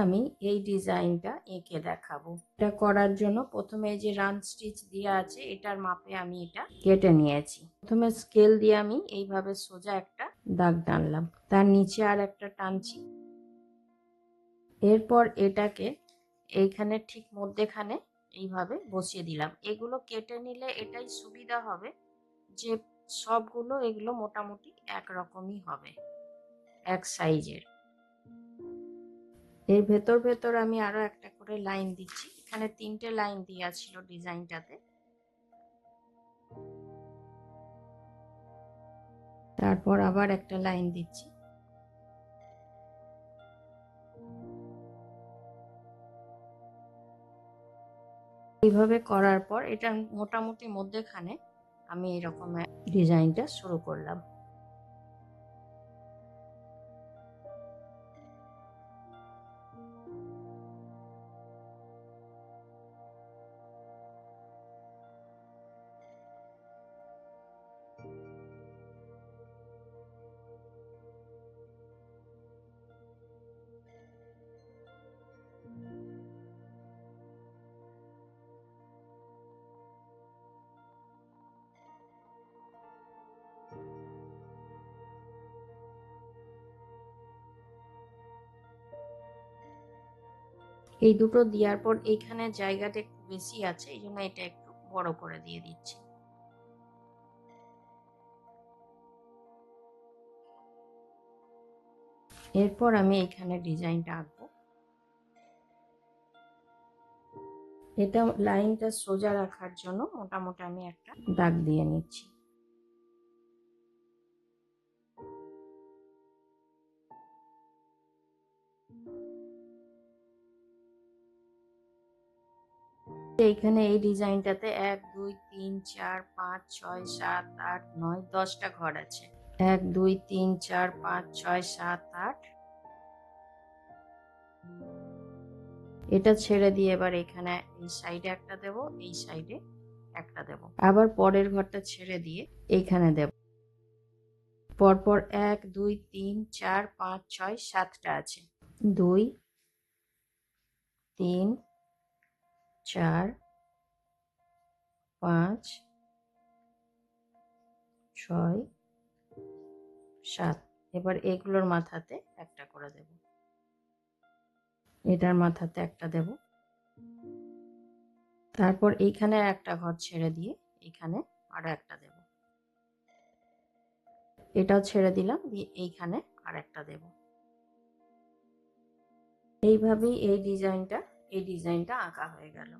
আমি এই ডিজাইনটা এঁকে দেখাবো। এটা করার জন্য প্রথমে এই যে রান স্টিচ দেওয়া আছে এটার মাপে আমি এটা কেটে নিয়েছি। প্রথমে স্কেল দিয়ে আমি এইভাবে সোজা একটা দাগ টানলাম, তার নিচে আর একটা টানছি। এরপর এটাকে এইখানে ঠিক মধ্যেখানে এইভাবে বসিয়ে দিলাম। এগুলো কেটে নিলে এটাই সুবিধা হবে যে সবগুলো এগুলো মোটামুটি একরকমই হবে, এক সাইজের। এর ভেতর ভেতর আমি আরো একটা করে লাইন দিচ্ছি। এখানে 3টে লাইন দেওয়া ছিল ডিজাইনটাতে। তারপর আবার একটা লাইন দিচ্ছি। এইভাবে করার পর এটা মোটামুটি মধ্যেখানে আমি এরকম ডিজাইনটা শুরু করলাম। এই দুটো দেওয়ার পর এইখানে জায়গাটা একটু বেশি আছে, এই জন্য এটা একটু বড় করে দিয়ে দিচ্ছি। এরপর আমি এইখানে ডিজাইনটা আঁকবো। এটা লাইনটা সোজা রাখার জন্য মোটামুটি আমি একটা দাগ দিয়ে নিচ্ছি। এইখানে এই ডিজাইনটাতে 1 2 3 4 5 6 7 8 9 10টা ঘর আছে। 1 2 3 4 5 6 7 8। এটা ছেড়ে দিয়ে এবার এখানে এই সাইডে একটা দেব, এই সাইডে একটা দেব, আবার পরের ঘরটা ছেড়ে দিয়ে এইখানে দেব। পরপর 1 2 3 4 5 6 7টা আছে। 2 3 4 5 6 7। এবার এগুলোর মাথাতে একটা করে দেব, এটার মাথাতে একটা দেব। তারপর এইখানে একটা ঘর ছেড়ে দিয়ে এখানে আরো একটা দেব, এটাও ছেড়ে দিলাম, দিয়ে এইখানে আর একটা দেব। এইভাবেই এই ডিজাইনটা আঁকা হয়ে গেল।